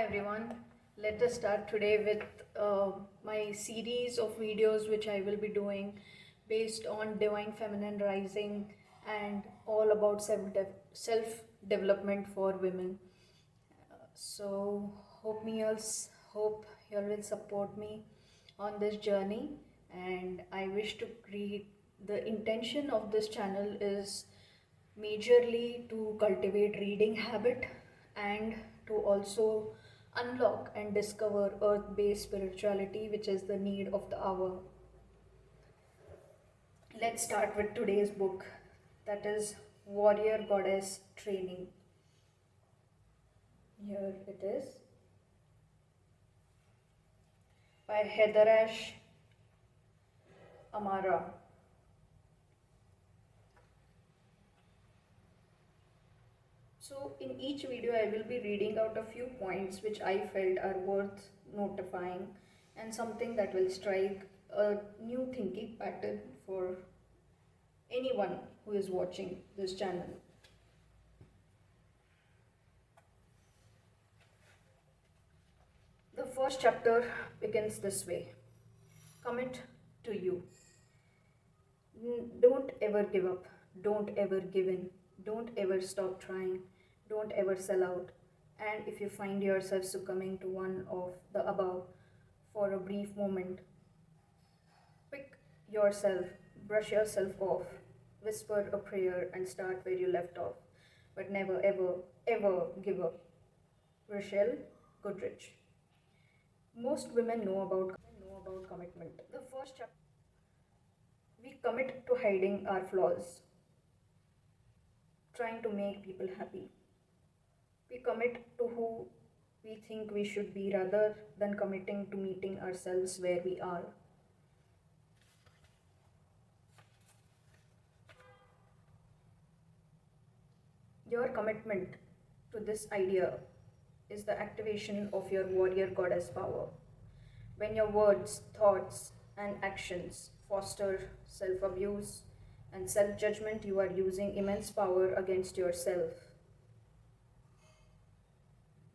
everyone. Let us start today with my series of videos which I will be doing based on Divine Feminine Rising and all about self development for women. So hope you all will support me on this journey, and I wish to create the intention of this channel is majorly to cultivate reading habit and to also unlock and discover earth-based spirituality, which is the need of the hour. Let's start with today's book, that is Warrior Goddess Training. Here it is by Heatherash, Amara. So in each video I will be reading out a few points which I felt are worth notifying and something that will strike a new thinking pattern for anyone who is watching this channel. The first chapter begins this way. Commit to you. Don't ever give up. Don't ever give in. Don't ever stop trying. Don't ever sell out. And if you find yourself succumbing to one of the above for a brief moment, pick yourself, brush yourself off, whisper a prayer and start where you left off. But never, ever, ever give up. Rochelle Goodrich. Most women know about commitment. The first chapter, we commit to hiding our flaws, trying to make people happy. We commit to who we think we should be rather than committing to meeting ourselves where we are. Your commitment to this idea is the activation of your warrior goddess power. When your words, thoughts, and actions foster self-abuse and self-judgment, you are using immense power against yourself.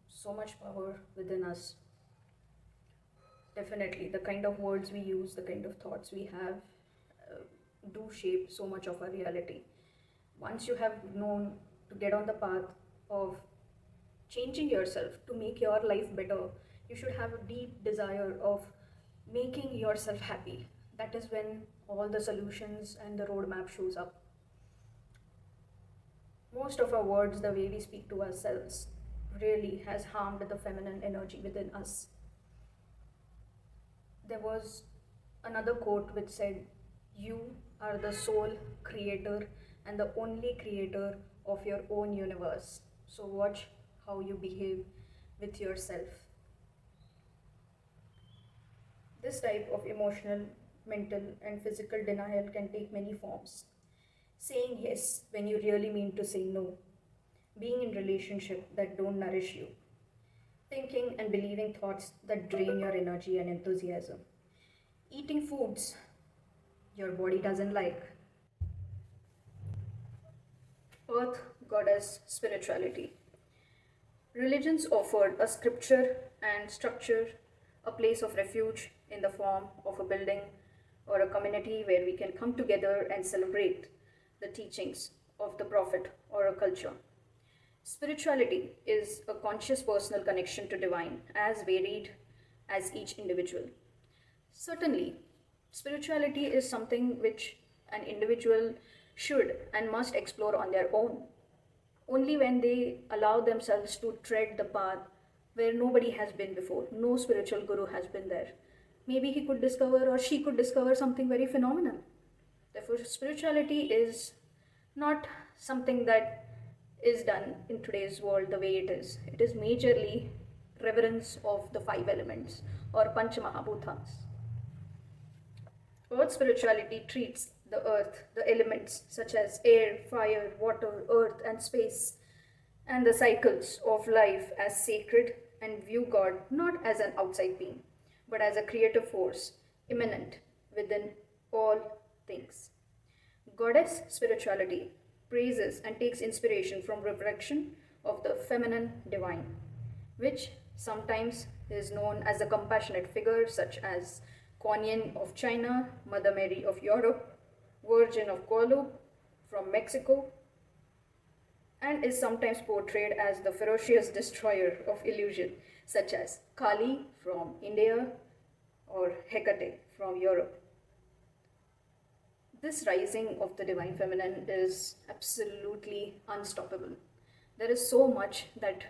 So much power within us. Definitely, the kind of words we use, the kind of thoughts we have, do shape so much of our reality. Once you have known to get on the path of changing yourself to make your life better, you should have a deep desire of making yourself happy. That is when all the solutions and the roadmap shows up. Most of our words, the way we speak to ourselves, really has harmed the feminine energy within us. There was another quote which said, "You are the sole creator and the only creator of your own universe. So watch how you behave with yourself." This type of emotional, mental, and physical denial can take many forms. Saying yes when you really mean to say no. Being in relationships that don't nourish you. Thinking and believing thoughts that drain your energy and enthusiasm. Eating foods your body doesn't like. Earth Goddess Spirituality. Religions offered a scripture and structure, a place of refuge in the form of a building or a community where we can come together and celebrate the teachings of the prophet or a culture. Spirituality is a conscious personal connection to divine, as varied as each individual. Certainly, spirituality is something which an individual should and must explore on their own. Only when they allow themselves to tread the path where nobody has been before, no spiritual guru has been there, maybe he could discover or she could discover something very phenomenal. Therefore, spirituality is not something that is done in today's world the way it is. It is majorly reverence of the five elements or Panch Mahabhutas. Earth spirituality treats the earth, the elements such as air, fire, water, earth, and space, and the cycles of life as sacred and view God not as an outside being, but as a creative force immanent within all things. Goddess spirituality praises and takes inspiration from reflection of the feminine divine, which Sometimes is known as a compassionate figure such as Kuan Yin of China, Mother Mary of Europe, Virgin of Guadalupe from Mexico, and is sometimes portrayed as the ferocious destroyer of illusion such as Kali from India or Hecate from Europe. This rising of the divine feminine is absolutely unstoppable. There is so much that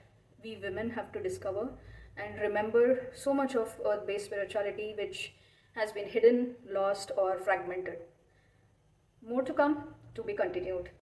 we women have to discover and remember, so much of earth based spirituality which has been hidden, lost, or fragmented. More to come, to be continued.